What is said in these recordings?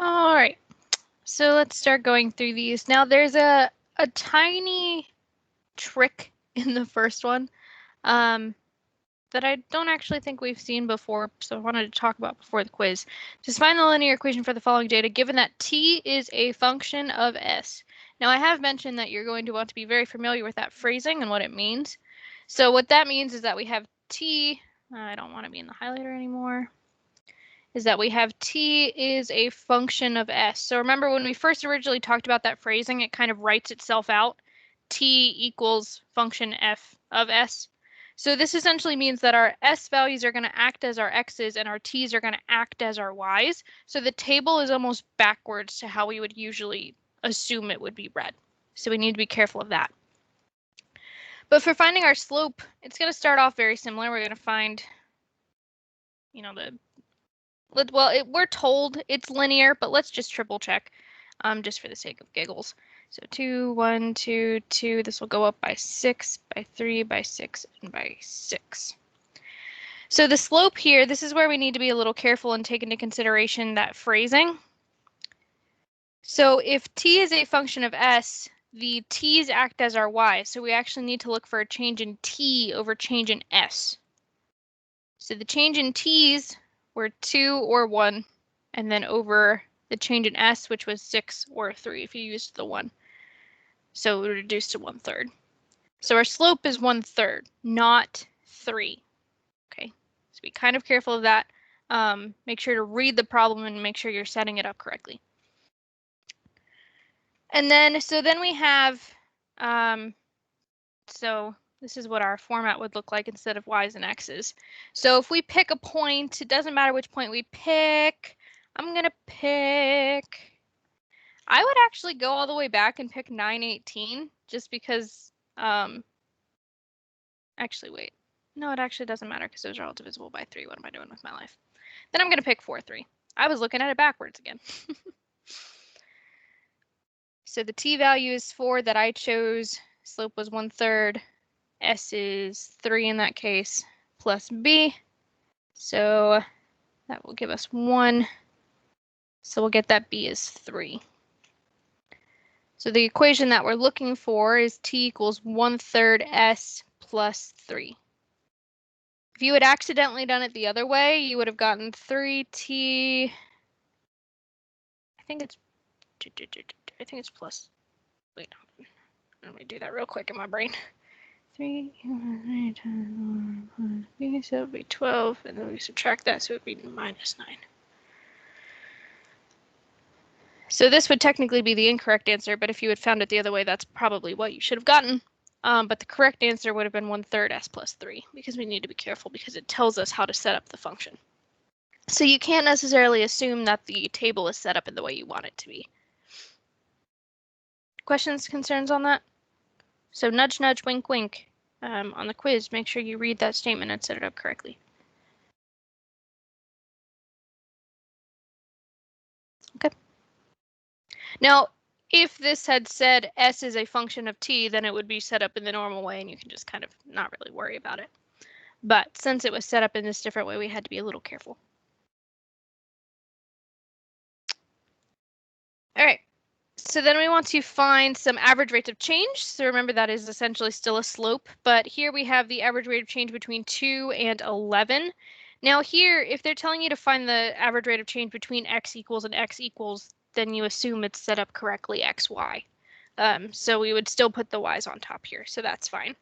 All right, so let's start going through these. Now there's a tiny trick in the first one that I don't actually think we've seen before, so I wanted to talk about before the quiz. Just find the linear equation for the following data, given that t is a function of s. Now I have mentioned that you're going to want to be very familiar with that phrasing and what it means. So what that means is that we have t, I don't want to be in the highlighter anymore, is that we have t is a function of s. So remember when we first originally talked about that phrasing, it kind of writes itself out. T equals function f of s. So this essentially means that our s values are going to act as our x's and our t's are going to act as our y's. So the table is almost backwards to how we would usually assume it would be read. So we need to be careful of that. But for finding our slope, it's going to start off very similar. We're going to find, we're told it's linear, but let's just triple check just for the sake of giggles. So 2, 1, 2, 2, this will go up by 6, by 3, by 6, and by 6. So the slope here, this is where we need to be a little careful and take into consideration that phrasing. So if t is a function of s, the t's act as our y, so we actually need to look for a change in t over change in s. So the change in t's were 2 or 1, and then over the change in s, which was 6 or 3 if you used the 1. So it would reduce to 1/3. So our slope is 1/3, not 3. Okay, so be kind of careful of that. Make sure to read the problem and make sure you're setting it up correctly. And then, so then we have, so this is what our format would look like instead of y's and x's. So if we pick a point, it doesn't matter which point we pick. I'm going to pick, I would actually go all the way back and pick 918 just because, actually, wait. No, it actually doesn't matter because those are all divisible by 3. What am I doing with my life? Then I'm going to pick 4, 3. I was looking at it backwards again. So the t value is 4 that I chose. Slope was 1/3. S is 3 in that case, plus b. So that will give us 1. So we'll get that b is 3. So the equation that we're looking for is t equals 1/3 s plus 3. If you had accidentally done it the other way, you would have gotten 3t. I think it's plus. Wait, let me do that real quick in my brain. 3 times 1 b, so it would be 12, and then we subtract that, so it would be minus 9. So this would technically be the incorrect answer, but if you had found it the other way, that's probably what you should have gotten. But the correct answer would have been 1/3 s plus 3, because we need to be careful because it tells us how to set up the function. So you can't necessarily assume that the table is set up in the way you want it to be. Questions, concerns on that? So nudge, nudge, wink, wink. On the quiz, make sure you read that statement and set it up correctly. Okay. Now, if this had said s is a function of t, then it would be set up in the normal way and you can just kind of not really worry about it. But since it was set up in this different way, we had to be a little careful. All right. So then we want to find some average rates of change. So remember that is essentially still a slope, but here we have the average rate of change between 2 and 11. Now here, if they're telling you to find the average rate of change between x equals and x equals, then you assume it's set up correctly, x, y. So we would still put the y's on top here, so that's fine.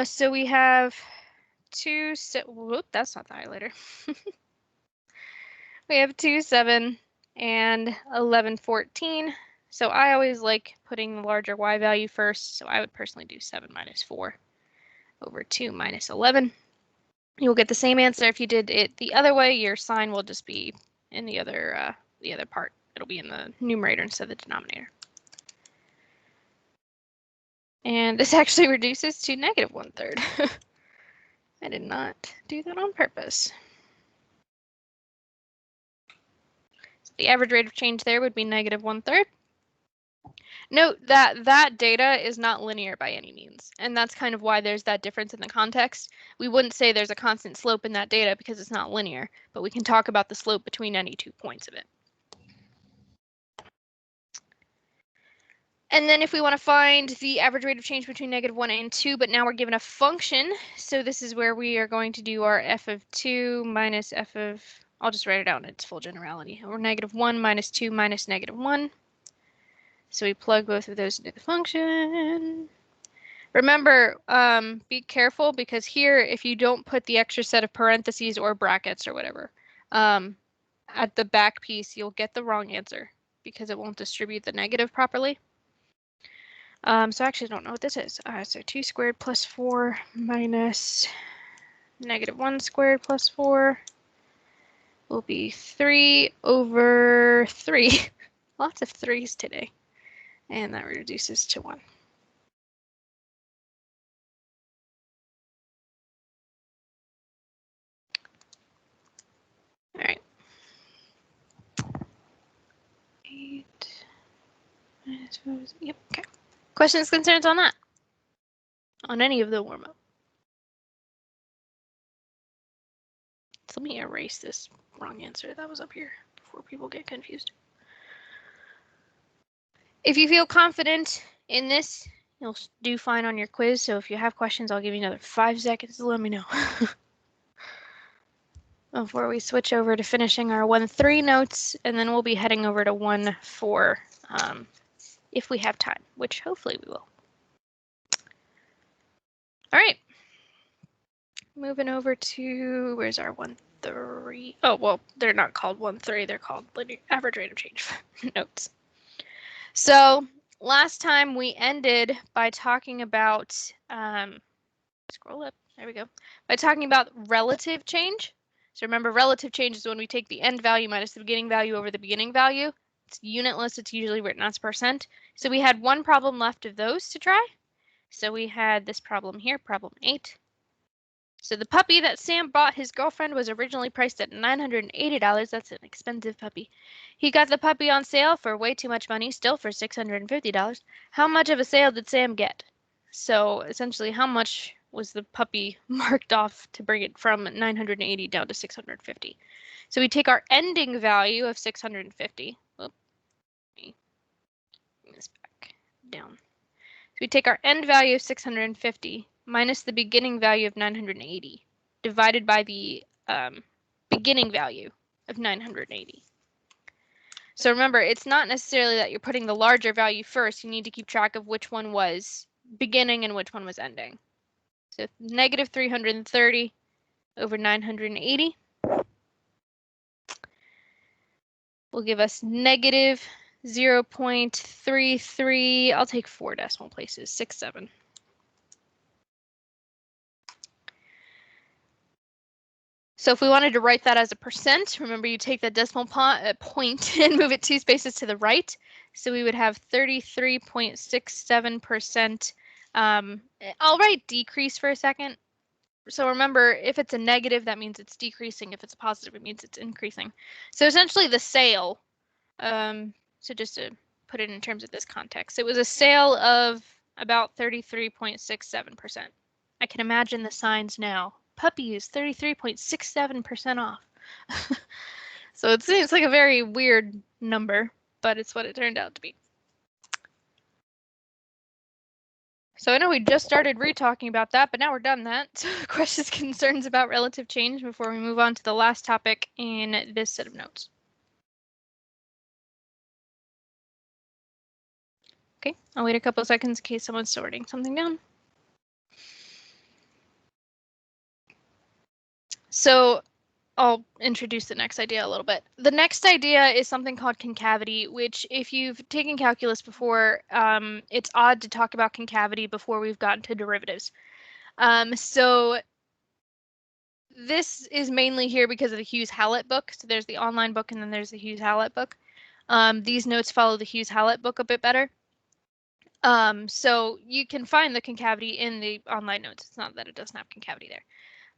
So we have 2, whoop, that's not the highlighter. We have 2, 7, and 11, 14. So I always like putting the larger y value first, so I would personally do 7 minus 4 over 2 minus 11. You'll get the same answer if you did it the other way. Your sign will just be in the other part. It'll be in the numerator instead of the denominator. And this actually reduces to negative 1/3. I did not do that on purpose. So the average rate of change there would be negative 1/3. Note that that data is not linear by any means, and that's kind of why there's that difference in the context. We wouldn't say there's a constant slope in that data because it's not linear, but we can talk about the slope between any 2 points of it. And then if we want to find the average rate of change between -1 and 2, but now we're given a function, so this is where we are going to do our f of 2 minus f of, I'll just write it out in its full generality, or -1 minus 2 minus -1. So we plug both of those into the function. Remember, be careful, because here, if you don't put the extra set of parentheses or brackets or whatever at the back piece, you'll get the wrong answer because it won't distribute the negative properly. So I actually don't know what this is. So 2 squared plus 4 minus -1 squared plus 4 will be 3 over 3. Lots of 3's today. And that reduces to 1. All right. 8 minus 4. Yep, okay. Questions, concerns on that? On any of the warm-up? So let me erase this wrong answer that was up here before people get confused. If you feel confident in this, you'll do fine on your quiz. So if you have questions, I'll give you another 5 seconds to let me know. Before we switch over to finishing our 1-3 notes, and then we'll be heading over to 1-4 if we have time, which hopefully we will. All right. Moving over to, where's our 1-3? Oh, well, they're not called 1-3. They're called linear average rate of change notes. So last time we ended by talking about, scroll up, there we go, by talking about relative change. So remember, relative change is when we take the end value minus the beginning value over the beginning value. It's unitless, it's usually written as percent. So we had one problem left of those to try. So we had this problem here, problem 8. So the puppy that Sam bought his girlfriend was originally priced at $980. That's an expensive puppy. He got the puppy on sale for way too much money, still for $650. How much of a sale did Sam get? So essentially, how much was the puppy marked off to bring it from 980 down to 650? So we take our ending value of 650. Whoop, let me bring this back down. So we take our end value of 650 minus the beginning value of 980 divided by the beginning value of 980. So remember, it's not necessarily that you're putting the larger value first. You need to keep track of which one was beginning and which one was ending. So negative 330 over 980 will give us negative 0.33. I'll take 4 decimal places, 67. So if we wanted to write that as a percent, remember you take the decimal point and move it 2 spaces to the right. So we would have 33.67%. I'll write decrease for a second. So remember, if it's a negative, that means it's decreasing. If it's a positive, it means it's increasing. So essentially the sale, so just to put it in terms of this context, it was a sale of about 33.67%. I can imagine the signs now. Puppy is 33.67% off. So it seems like a very weird number, but it's what it turned out to be. So I know we just started re-talking about that, but now we're done that. So questions, concerns about relative change before we move on to the last topic in this set of notes. Okay, I'll wait a couple of seconds in case someone's sorting something down. So I'll introduce the next idea a little bit. The next idea is something called concavity, which if you've taken calculus before, it's odd to talk about concavity before we've gotten to derivatives. So this is mainly here because of the Hughes-Hallett book. So there's the online book and then there's the Hughes-Hallett book. These notes follow the Hughes-Hallett book a bit better. So you can find the concavity in the online notes. It's not that it doesn't have concavity there.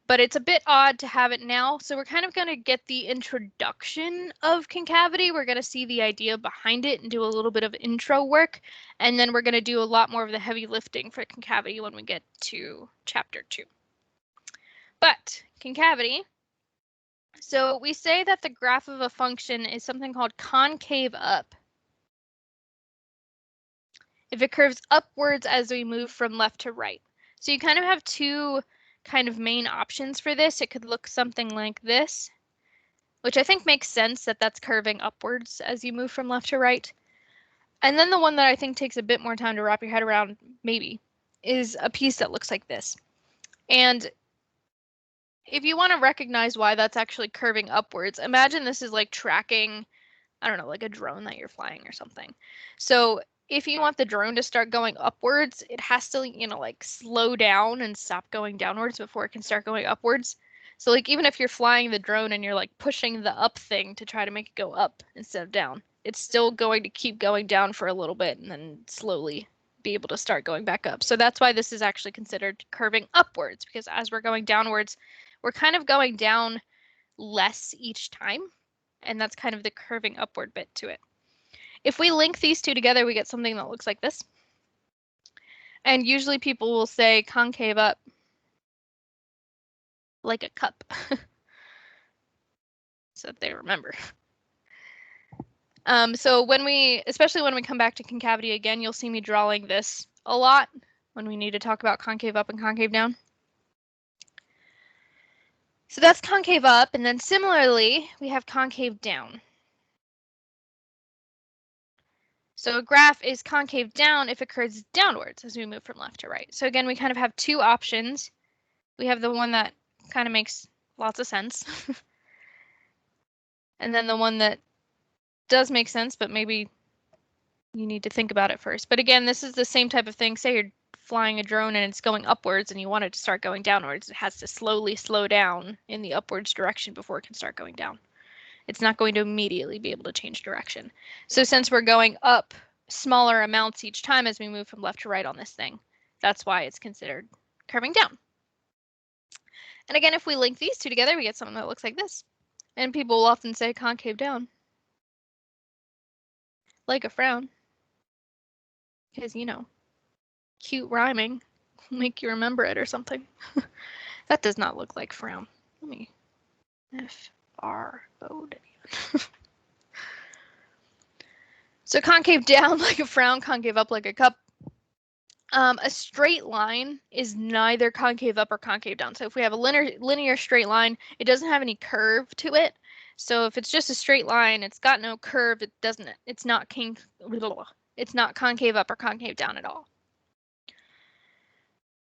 But it's a bit odd to have it now. So we're kind of going to get the introduction of concavity. We're going to see the idea behind it and do a little bit of intro work. And then we're going to do a lot more of the heavy lifting for concavity when we get to chapter 2. But concavity, so we say that the graph of a function is something called concave up. if it curves upwards as we move from left to right. So you kind of have two kind of main options for this. It could look something like this, which I think makes sense that that's curving upwards as you move from left to right. And then the one that I think takes a bit more time to wrap your head around, maybe, is a piece that looks like this. And if you want to recognize why that's actually curving upwards, imagine this is like tracking, I don't know, like a drone that you're flying or something. So if you want the drone to start going upwards, it has to, you know, like slow down and stop going downwards before it can start going upwards. So like even if you're flying the drone and you're like pushing the up thing to try to make it go up instead of down, it's still going to keep going down for a little bit and then slowly be able to start going back up. So that's why this is actually considered curving upwards, because as we're going downwards, we're kind of going down less each time. And that's kind of the curving upward bit to it. If we link these two together, we get something that looks like this. And usually people will say concave up like a cup. So that they remember. So especially when we come back to concavity again, you'll see me drawing this a lot when we need to talk about concave up and concave down. So that's concave up, and then similarly, we have concave down. So a graph is concave down if it curves downwards as we move from left to right. So again, we kind of have two options. We have the one that kind of makes lots of sense. And then the one that does make sense, but maybe you need to think about it first. But again, this is the same type of thing. Say you're flying a drone and it's going upwards and you want it to start going downwards. It has to slowly slow down in the upwards direction before it can start going down. It's not going to immediately be able to change direction. So since we're going up smaller amounts each time as we move from left to right on this thing, that's why it's considered curving down. And again, if we link these two together, we get something that looks like this. And people will often say concave down, like a frown, because, you know, cute rhyming, make you remember it or something. That does not look like frown. Let me F-R-O-W. So concave down like a frown, concave up like a cup. A straight line is neither concave up or concave down. So if we have a linear straight line, it doesn't have any curve to it. So if it's just a straight line, it's got no curve, it's not concave up or concave down at all.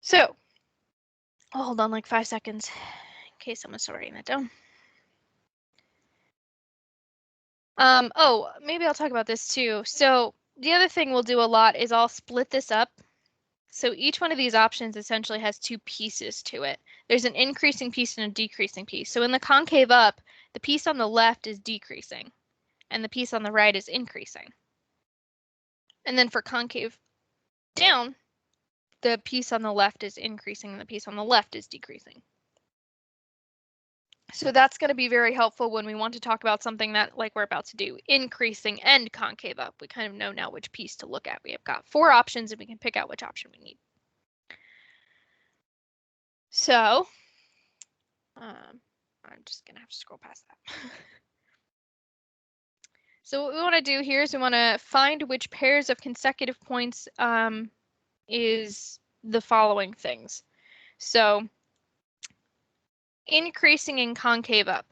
So I'll hold on like 5 seconds in case someone's still writing that down. Oh, maybe I'll talk about this too. So the other thing we'll do a lot is I'll split this up. So each one of these options essentially has two pieces to it. There's an increasing piece and a decreasing piece. So in the concave up, the piece on the left is decreasing and the piece on the right is increasing. And then for concave down, the piece on the left is increasing and the piece on the left is decreasing. So that's going to be very helpful when we want to talk about something that, like we're about to do, increasing and concave up. We kind of know now which piece to look at. We have got 4 options and we can pick out which option we need. So I'm just going to have to scroll past that. So what we want to do here is we want to find which pairs of consecutive points is the following things. So increasing and concave up.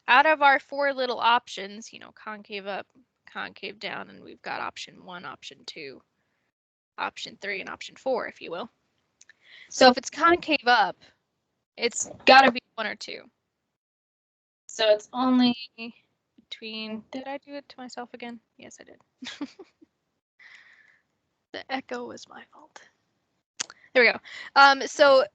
Out of our 4 little options, you know, concave up, concave down, and we've got option 1, option 2, option 3, and option 4, if you will. So if it's concave up, it's got to be 1 or 2. So it's only between, did I do it to myself again? Yes, I did. The echo was my fault. There we go. So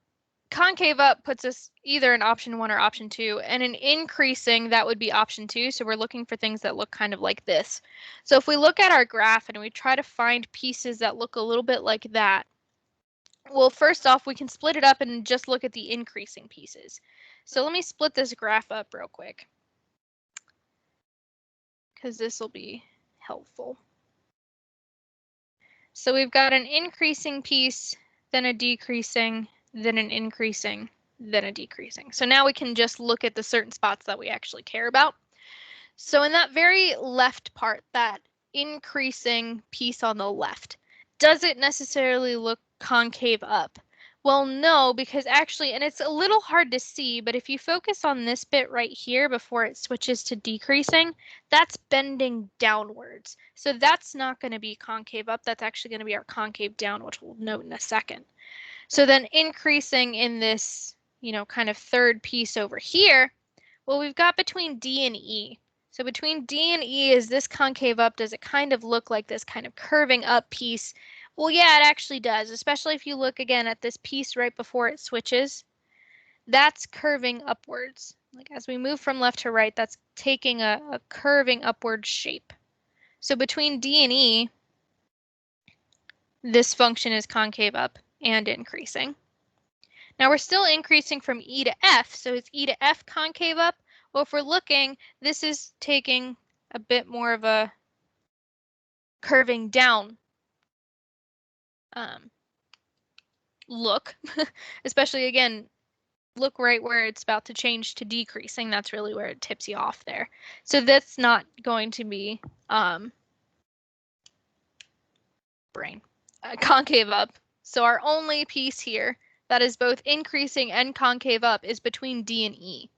concave up puts us either in option 1 or option 2, and in increasing, that would be option 2. So we're looking for things that look kind of like this. So if we look at our graph and we try to find pieces that look a little bit like that, well, first off, we can split it up and just look at the increasing pieces. So let me split this graph up real quick, because this will be helpful. So we've got an increasing piece, then a decreasing, then an increasing, then a decreasing. So now we can just look at the certain spots that we actually care about. So in that very left part, that increasing piece on the left, does it necessarily look concave up? Well, no, because actually, and it's a little hard to see, but if you focus on this bit right here before it switches to decreasing, that's bending downwards. So that's not going to be concave up. That's actually going to be our concave down, which we'll note in a second. So then increasing in this, kind of third piece over here, well, we've got between D and E. So between D and E, is this concave up? Does it kind of look like this kind of curving up piece? Well, yeah, it actually does, especially if you look again at this piece right before it switches. That's curving upwards. Like as we move from left to right, that's taking a curving upward shape. So between D and E, this function is concave up and increasing. Now we're still increasing from E to F, so is E to F concave up? Well, if we're looking, this is taking a bit more of a curving down look, especially again, look right where it's about to change to decreasing. That's really where it tips you off there. So that's not going to be concave up. So our only piece here that is both increasing and concave up is between D and E.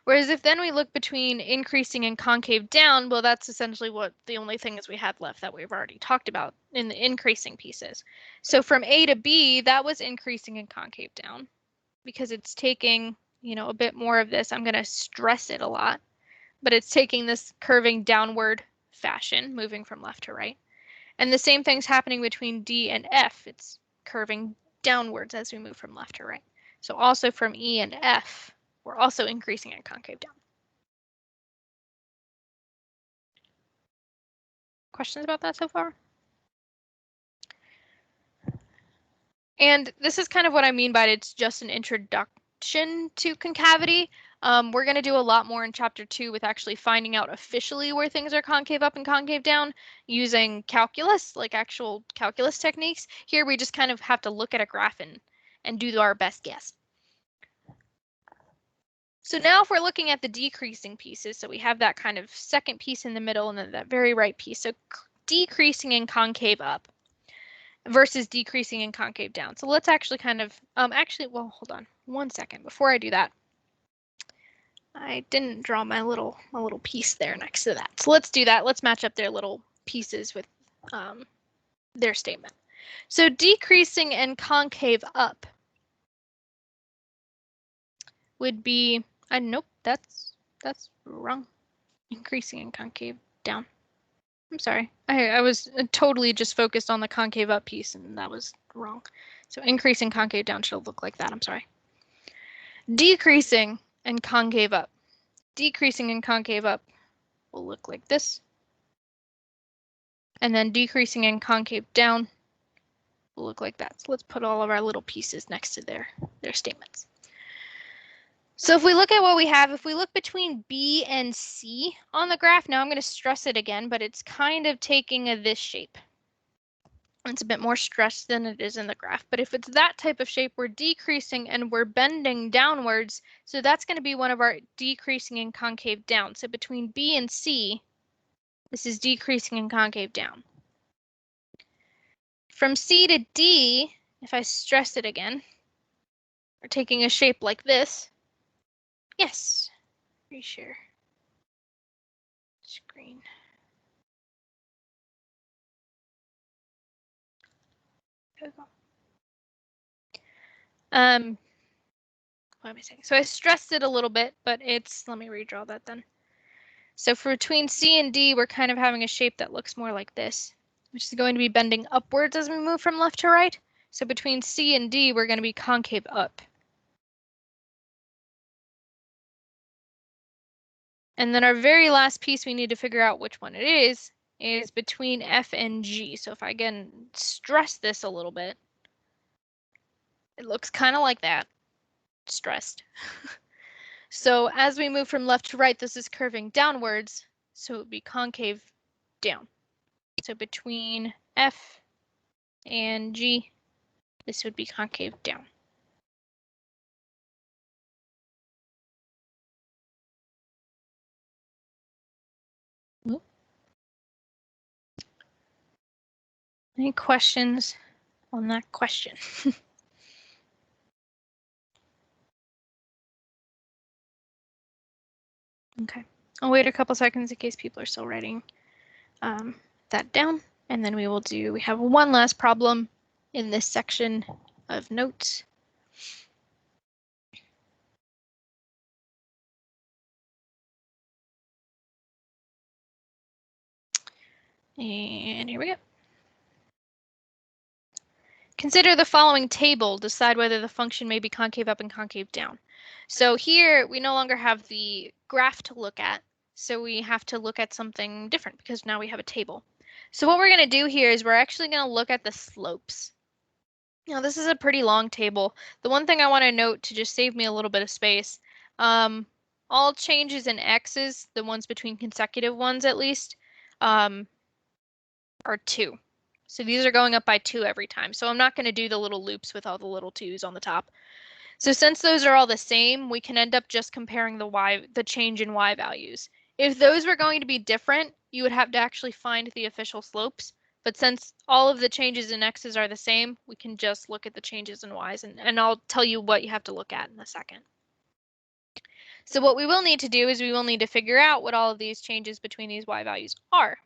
Whereas if then we look between increasing and concave down, well, that's essentially what the only thing is we had left that we've already talked about in the increasing pieces. So from A to B, that was increasing and concave down because it's taking, a bit more of this. I'm going to stress it a lot, but it's taking this curving downward fashion, moving from left to right. And the same thing's happening between D and F. It's curving downwards as we move from left to right. So also from E and F, we're also increasing and concave down. Questions about that so far? And this is kind of what I mean by it's just an introduction to concavity. We're going to do a lot more in chapter 2 with actually finding out officially where things are concave up and concave down using calculus, like actual calculus techniques. Here we just kind of have to look at a graph and do our best guess. So now if we're looking at the decreasing pieces, so we have that kind of second piece in the middle and then that very right piece. So decreasing and concave up versus decreasing and concave down. So let's actually kind of, well, hold on 1 second. Before I do that, I didn't draw my little piece there next to that. So let's do that. Let's match up their little pieces with their statement. So decreasing and concave up would be, nope, that's wrong. Increasing and concave down. I'm sorry. I was totally just focused on the concave up piece and that was wrong. So increasing concave down should look like that. I'm sorry. Decreasing and concave up. Decreasing and concave up will look like this. And then decreasing and concave down will look like that. So let's put all of our little pieces next to their statements. So if we look at what we have, if we look between B and C on the graph, now I'm going to stress it again, but it's kind of taking this shape. It's a bit more stressed than it is in the graph, but if it's that type of shape, we're decreasing and we're bending downwards. So that's going to be one of our decreasing and concave down. So between B and C, this is decreasing and concave down. From C to D, if I stress it again, we're taking a shape like this. Yes, reshare screen. There we go. What am I saying? So I stressed it a little bit, but let me redraw that then. So for between C and D, we're kind of having a shape that looks more like this, which is going to be bending upwards as we move from left to right. So between C and D, we're going to be concave up. And then our very last piece we need to figure out which one it is between F and G. So if I again stress this a little bit, it looks kind of like that, stressed. So as we move from left to right, this is curving downwards, so it would be concave down. So between F and G, this would be concave down. Any questions on that question? Okay, I'll wait a couple seconds in case people are still writing that down, and then we have one last problem in this section of notes. And here we go. Consider the following table. Decide whether the function may be concave up and concave down. So here we no longer have the graph to look at, so we have to look at something different because now we have a table. So what we're going to do here is we're actually going to look at the slopes. Now this is a pretty long table. The one thing I want to note to just save me a little bit of space, all changes in x's, the ones between consecutive ones at least, are 2. So these are going up by 2 every time. So I'm not going to do the little loops with all the little 2's on the top. So since those are all the same, we can end up just comparing the change in y values. If those were going to be different, you would have to actually find the official slopes. But since all of the changes in x's are the same, we can just look at the changes in y's, and I'll tell you what you have to look at in a second. So what we will need to do is we will need to figure out what all of these changes between these y values are.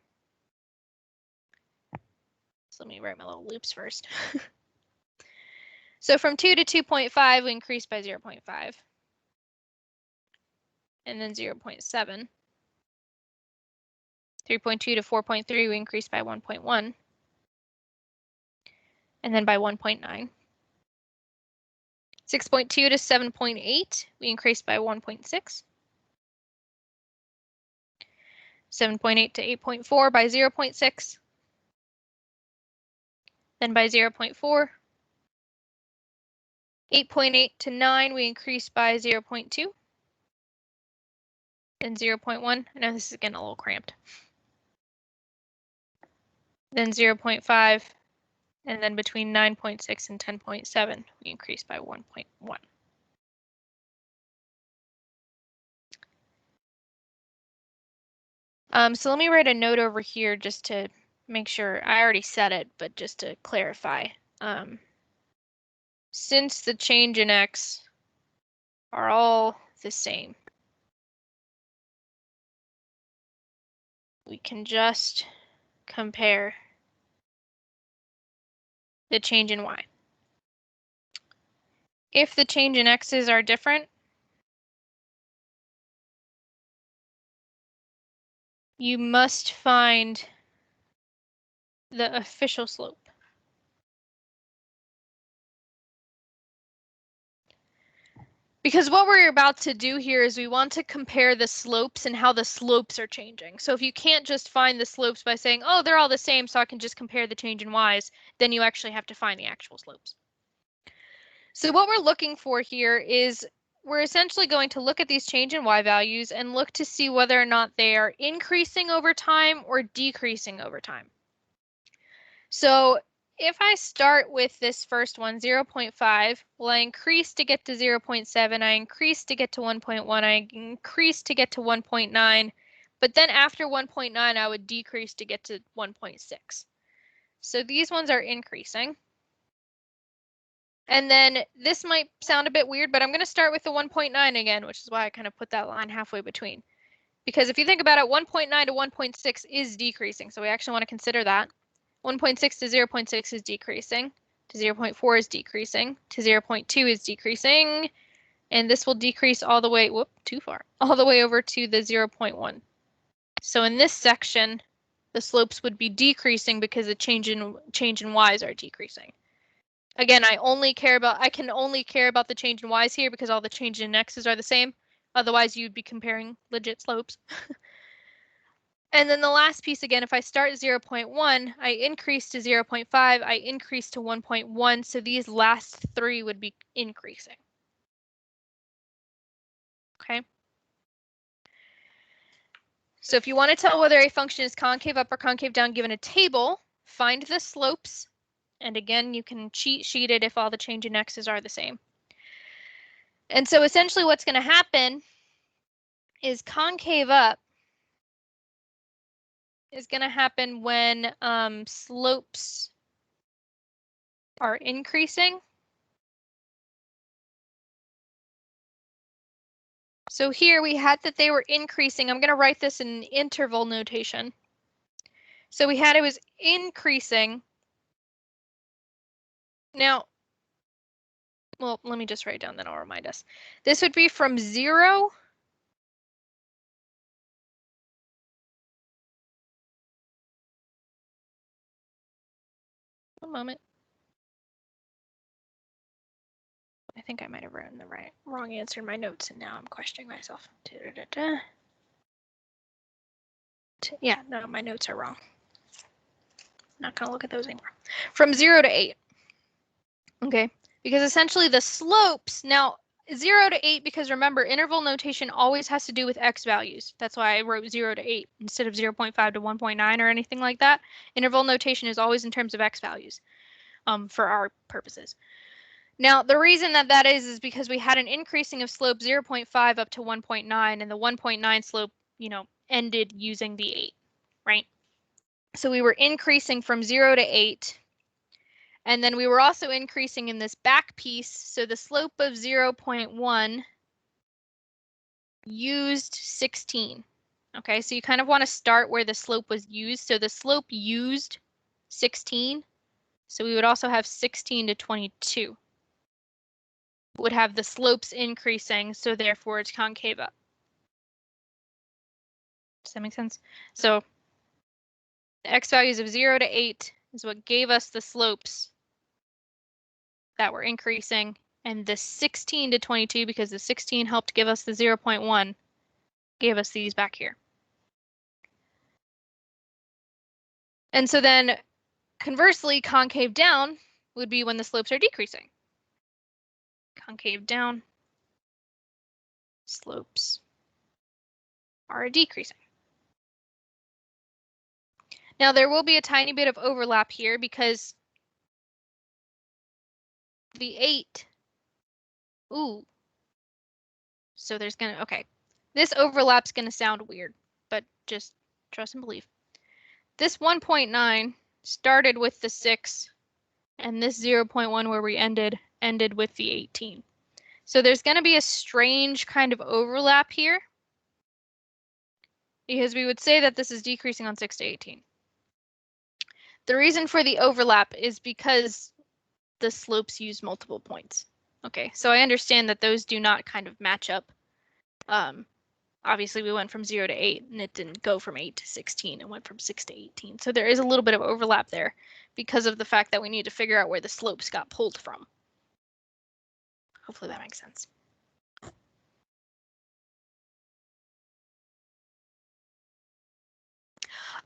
So let me write my little loops first. So from 2 to 2.5, we increased by 0.5. And then 0.7. 3.2 to 4.3, we increased by 1.1. And then by 1.9. 6.2 to 7.8, we increased by 1.6. 7.8 to 8.4 by 0.6. Then by 0.4. 8.8 to 9, we increased by 0.2. Then 0.1. I know this is getting a little cramped. Then 0.5. And then between 9.6 and 10.7, we increased by 1.1. So let me write a note over here just to make sure. I already said it, but just to clarify. Since the change in x are all the same, we can just compare the change in y. If the change in x's are different, you must find the official slope. Because what we're about to do here is we want to compare the slopes and how the slopes are changing. So if you can't just find the slopes by saying, oh, they're all the same, so I can just compare the change in y's, then you actually have to find the actual slopes. So what we're looking for here is we're essentially going to look at these change in y values and look to see whether or not they are increasing over time or decreasing over time. So if I start with this first one, 0.5, well, I increase to get to 0.7, I increase to get to 1.1, I increase to get to 1.9, but then after 1.9, I would decrease to get to 1.6. So these ones are increasing. And then this might sound a bit weird, but I'm going to start with the 1.9 again, which is why I kind of put that line halfway between. Because if you think about it, 1.9 to 1.6 is decreasing, so we actually want to consider that. 1.6 to 0.6 is decreasing, to 0.4 is decreasing, to 0.2 is decreasing, and this will decrease all the way, too far, all the way over to the 0.1. So in this section, the slopes would be decreasing because the change in y's are decreasing. Again, I can only care about the change in y's here because all the change in x's are the same. Otherwise, you'd be comparing legit slopes. And then the last piece, again, if I start 0.1, I increase to 0.5, I increase to 1.1, so these last 3 would be increasing. Okay. So if you want to tell whether a function is concave up or concave down given a table, find the slopes. And again, you can cheat sheet it if all the change in x's are the same. And so essentially what's going to happen is concave up is going to happen when slopes are increasing. So here we had that they were increasing. I'm going to write this in interval notation. So we had it was increasing. Now, well, let me just write it down, then I'll remind us. This would be from 0 one moment. I think I might have written the wrong answer in my notes, and now I'm questioning myself. Yeah, no, my notes are wrong. Not going to look at those anymore. From 0 to 8. Okay, because essentially the slopes, now 0 to 8, because remember, interval notation always has to do with x values. That's why I wrote 0 to 8 instead of 0.5 to 1.9 or anything like that. Interval notation is always in terms of x values for our purposes. Now, the reason that that is because we had an increasing of slope 0.5 up to 1.9, and the 1.9 slope, ended using the 8, right? So we were increasing from 0 to 8. And then we were also increasing in this back piece. So the slope of 0.1 used 16. Okay, so you kind of want to start where the slope was used. So the slope used 16. So we would also have 16 to 22. Would have the slopes increasing, so therefore it's concave up. Does that make sense? So the x values of 0 to 8 is what gave us the slopes that were increasing, and the 16 to 22, because the 16 helped give us the 0.1, gave us these back here. And so then conversely, concave down would be when the slopes are decreasing. Concave down, slopes are decreasing. Now there will be a tiny bit of overlap here because the 8, so there's okay. This overlap's gonna sound weird, but just trust and believe. This 1.9 started with the 6, and this 0.1 where we ended with the 18. So there's going to be a strange kind of overlap here, because we would say that this is decreasing on 6 to 18. The reason for the overlap is because the slopes use multiple points. Okay, so I understand that those do not kind of match up. Obviously we went from 0 to 8, and it didn't go from 8 to 16, it went from 6 to 18. So there is a little bit of overlap there because of the fact that we need to figure out where the slopes got pulled from. Hopefully that makes sense.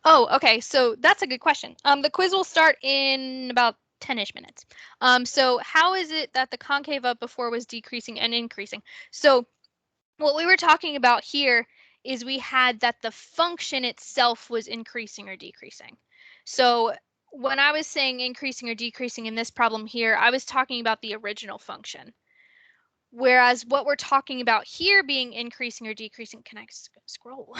Oh, okay, so that's a good question. The quiz will start in about 10-ish minutes. So how is it that the concave up before was decreasing and increasing? So what we were talking about here is we had that the function itself was increasing or decreasing. So when I was saying increasing or decreasing in this problem here, I was talking about the original function. Whereas what we're talking about here being increasing or decreasing, can I scroll?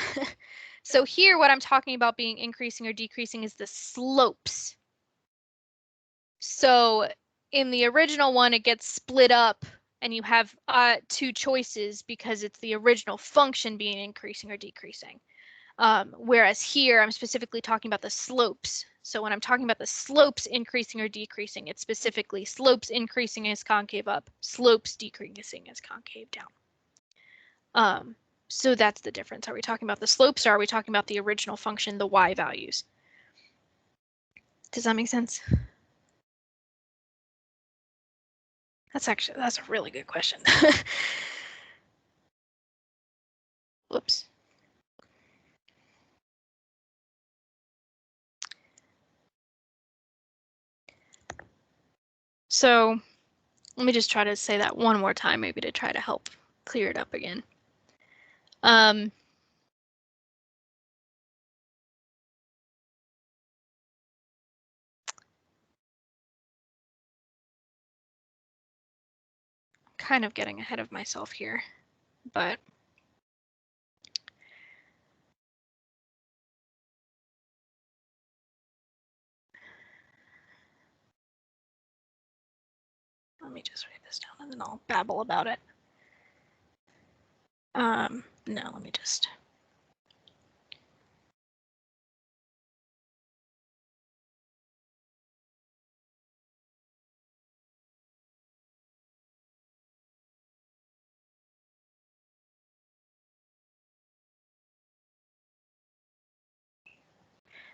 So here what I'm talking about being increasing or decreasing is the slopes. So in the original one, it gets split up and you have 2 choices because it's the original function being increasing or decreasing. Whereas here, I'm specifically talking about the slopes. So when I'm talking about the slopes increasing or decreasing, it's specifically slopes increasing as concave up, slopes decreasing as concave down. So that's the difference. Are we talking about the slopes, or are we talking about the original function, the y values? Does that make sense? That's a really good question. Whoops. So let me just try to say that one more time, maybe to try to help clear it up again. Kind of getting ahead of myself here, but me just write this down and then I'll babble about it. No, let me just.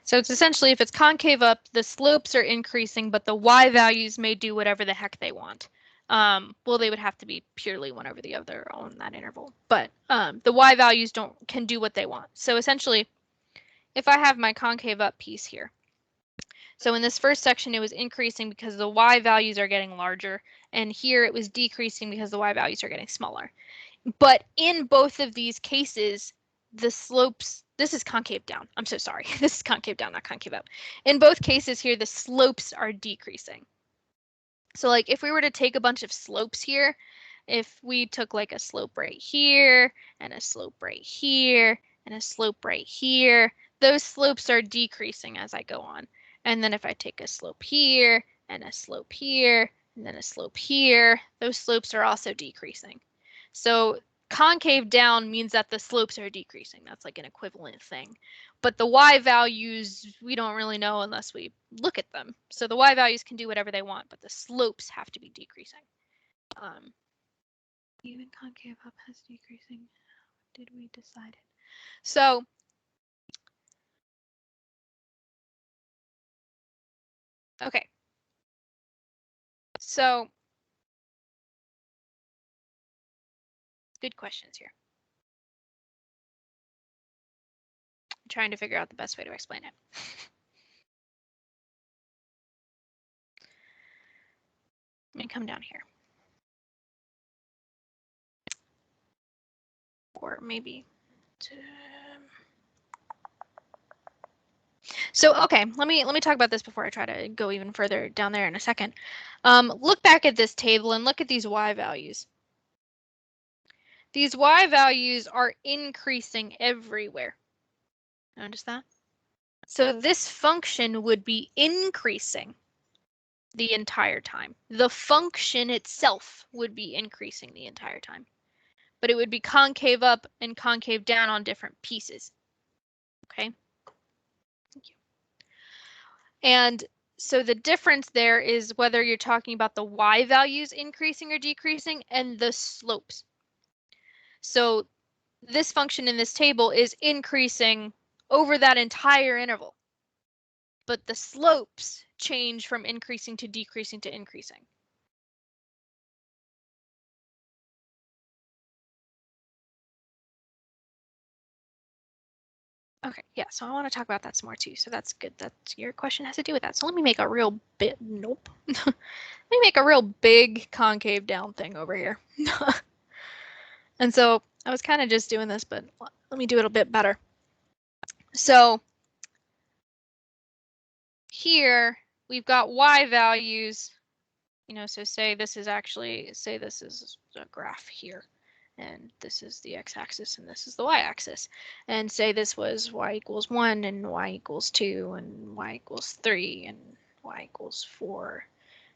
So it's essentially, if it's concave up, the slopes are increasing, but the y values may do whatever the heck they want. Well, they would have to be purely one over the other on that interval, but the y values can do what they want. So essentially, if I have my concave up piece here, so in this first section, it was increasing because the y values are getting larger, and here it was decreasing because the y values are getting smaller. But in both of these cases, the slopes, this is concave down. I'm so sorry. This is concave down, not concave up. In both cases here, the slopes are decreasing. So like if we were to take a bunch of slopes here, if we took like a slope right here and a slope right here and a slope right here, those slopes are decreasing as I go on. And then if I take a slope here and a slope here and then a slope here, those slopes are also decreasing. So concave down means that the slopes are decreasing. That's like an equivalent thing. But the y values, we don't really know unless we look at them. So the y values can do whatever they want, but the slopes have to be decreasing. Even concave up has decreasing. Did we decide it? So okay. So good questions here. I'm trying to figure out the best way to explain it. Let me come down here. Or maybe to... So okay, let me talk about this before I try to go even further down there in a second. Look back at this table and look at these y values. These y values are increasing everywhere. Notice that? So this function would be increasing the entire time. The function itself would be increasing the entire time. But it would be concave up and concave down on different pieces. Okay? Thank you. And so the difference there is whether you're talking about the y values increasing or decreasing and the slopes. So this function in this table is increasing over that entire interval, but the slopes change from increasing to decreasing to increasing. Okay, yeah, so I want to talk about that some more too. So that's good. That's your question has to do with that. So let me make a real bit, nope. Let me make a real big concave down thing over here. And so I was kind of just doing this, but let me do it a bit better. So here we've got y values, you know, so say this is a graph here. And this is the x-axis and this is the y-axis. And say this was y equals 1 and y equals 2 and y equals 3 and y equals 4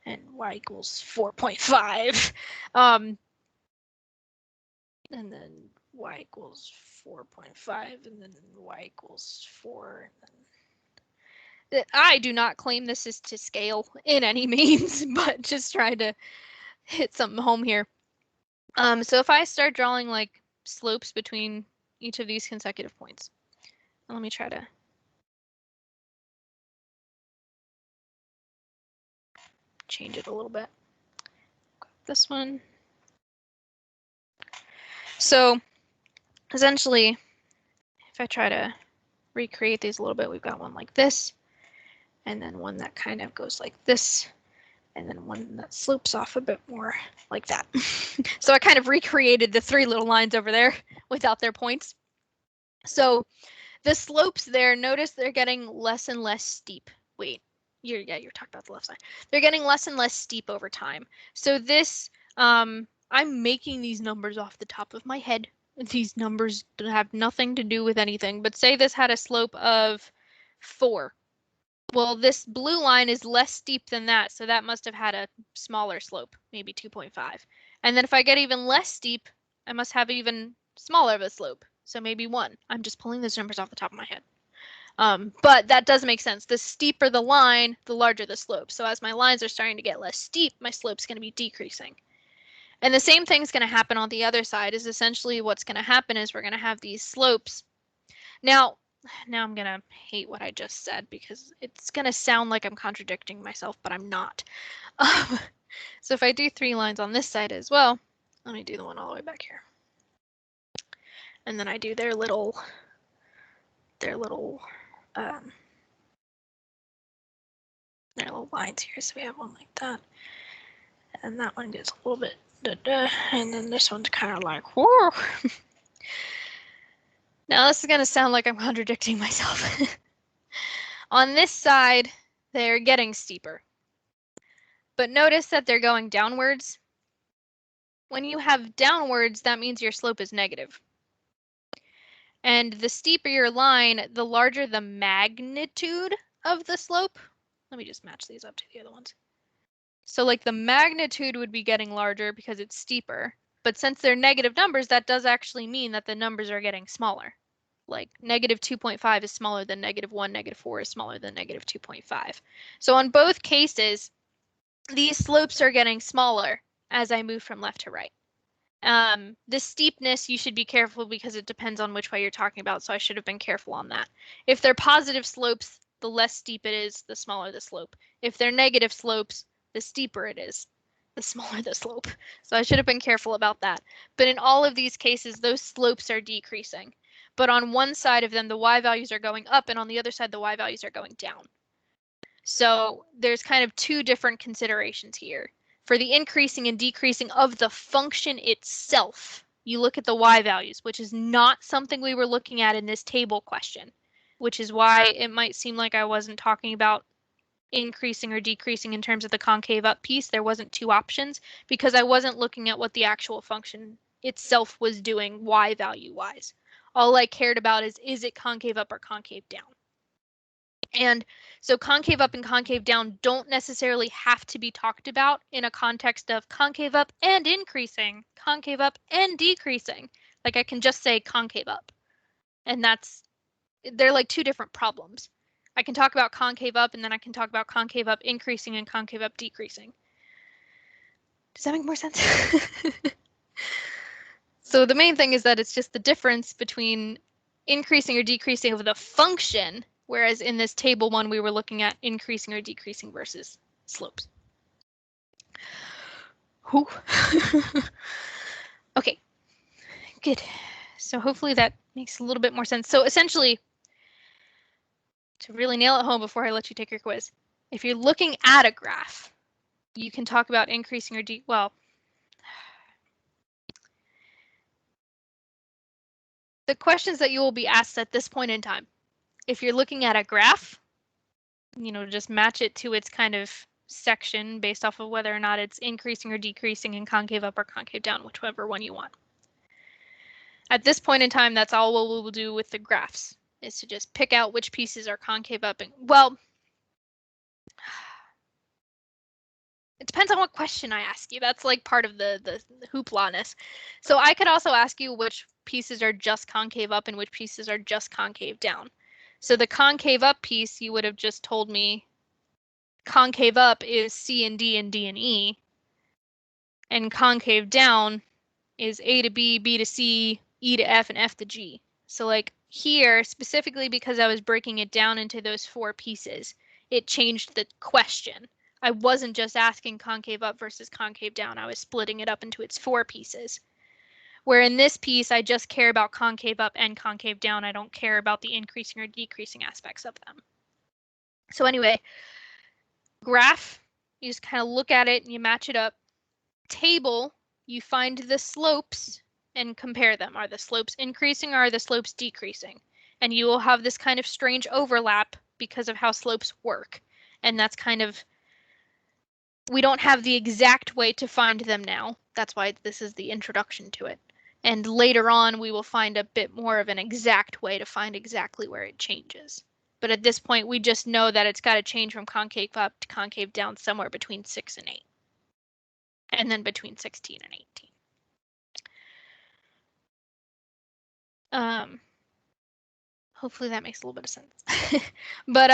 and y equals 4.5. And then y equals 4.5 and then y equals 4. And then... I do not claim this is to scale in any means, but just trying to hit something home here. So if I start drawing like slopes between each of these consecutive points, let me try to change it a little bit. This one. So essentially, if I try to recreate these a little bit, we've got one like this, and then one that kind of goes like this, and then one that slopes off a bit more like that. So I kind of recreated the three little lines over there without their points. So the slopes there, notice they're getting less and less steep. Wait, you're talking about the left side. They're getting less and less steep over time. So this, I'm making these numbers off the top of my head. These numbers have nothing to do with anything, but say this had a slope of 4. Well, this blue line is less steep than that, so that must have had a smaller slope, maybe 2.5. And then if I get even less steep, I must have even smaller of a slope, so maybe 1. I'm just pulling those numbers off the top of my head. But that does make sense. The steeper the line, the larger the slope. So as my lines are starting to get less steep, my slope's going to be decreasing. And the same thing's going to happen on the other side. Is essentially what's going to happen is we're going to have these slopes. Now I'm going to hate what I just said because it's going to sound like I'm contradicting myself, but I'm not. So if I do 3 lines on this side as well, let me do the one all the way back here. And then I do their little lines here. So we have one like that. And that one gets a little bit and then this one's kind of like, whoa. Now this is going to sound like I'm contradicting myself. On this side, they're getting steeper. But notice that they're going downwards. When you have downwards, that means your slope is negative. And the steeper your line, the larger the magnitude of the slope. Let me just match these up to the other ones. So like the magnitude would be getting larger because it's steeper. But since they're negative numbers, that does actually mean that the numbers are getting smaller. Like negative 2.5 is smaller than negative 1, negative 4 is smaller than negative 2.5. So on both cases, these slopes are getting smaller as I move from left to right. The steepness, you should be careful because it depends on which way you're talking about, so I should have been careful on that. If they're positive slopes, the less steep it is, the smaller the slope. If they're negative slopes, the steeper it is, the smaller the slope. So I should have been careful about that. But in all of these cases, those slopes are decreasing. But on one side of them, the y values are going up, and on the other side, the y values are going down. So there's kind of 2 different considerations here. For the increasing and decreasing of the function itself, you look at the y values, which is not something we were looking at in this table question, which is why it might seem like I wasn't talking about increasing or decreasing in terms of the concave up piece. There wasn't 2 options because I wasn't looking at what the actual function itself was doing y value wise. All I cared about is it concave up or concave down? And so concave up and concave down don't necessarily have to be talked about in a context of concave up and increasing, concave up and decreasing. Like I can just say concave up. And they're like 2 different problems. I can talk about concave up and then I can talk about concave up increasing and concave up decreasing. Does that make more sense? So the main thing is that it's just the difference between increasing or decreasing of the function, whereas in this table 1 we were looking at increasing or decreasing versus slopes. Okay, good. So hopefully that makes a little bit more sense. So essentially, to really nail it home before I let you take your quiz, if you're looking at a graph, you can talk about increasing or the questions that you will be asked at this point in time. If you're looking at a graph, just match it to its kind of section based off of whether or not it's increasing or decreasing in concave up or concave down, whichever one you want. At this point in time, that's all we will do with the graphs, is to just pick out which pieces are concave up and, well, it depends on what question I ask you. That's like part of the hoopla-ness. So I could also ask you which pieces are just concave up and which pieces are just concave down. So the concave up piece, you would have just told me concave up is C and D and D and E. And concave down is A to B, B to C, E to F, and F to G. So like here, specifically because I was breaking it down into those 4 pieces, it changed the question. I wasn't just asking concave up versus concave down. I was splitting it up into its 4 pieces. Where in this piece, I just care about concave up and concave down. I don't care about the increasing or decreasing aspects of them. So anyway, graph, you just kind of look at it and you match it up. Table, you find the slopes and compare them. Are the slopes increasing or are the slopes decreasing? And you will have this kind of strange overlap because of how slopes work. And that's kind of, we don't have the exact way to find them now. That's why this is the introduction to it. And later on, we will find a bit more of an exact way to find exactly where it changes. but at this point we just know that it's got to change from concave up to concave down somewhere between 6 and 8. And then between 16 and 18. Hopefully that makes a little bit of sense. But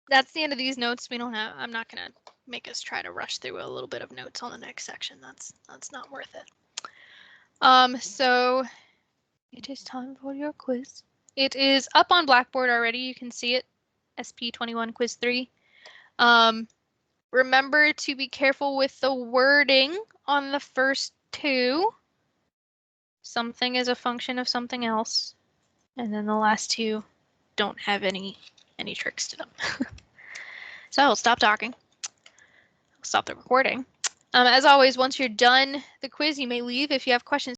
that's the end of these notes. I'm not gonna make us try to rush through a little bit of notes on the next section. That's not worth it. So it is time for your quiz. It is up on Blackboard already. You can see it. SP21 Quiz 3. Remember to be careful with the wording on the first two. Something is a function of something else. And then the last two don't have any tricks to them. So I'll stop talking. I'll stop the recording. As always, once you're done the quiz, you may leave. If you have questions,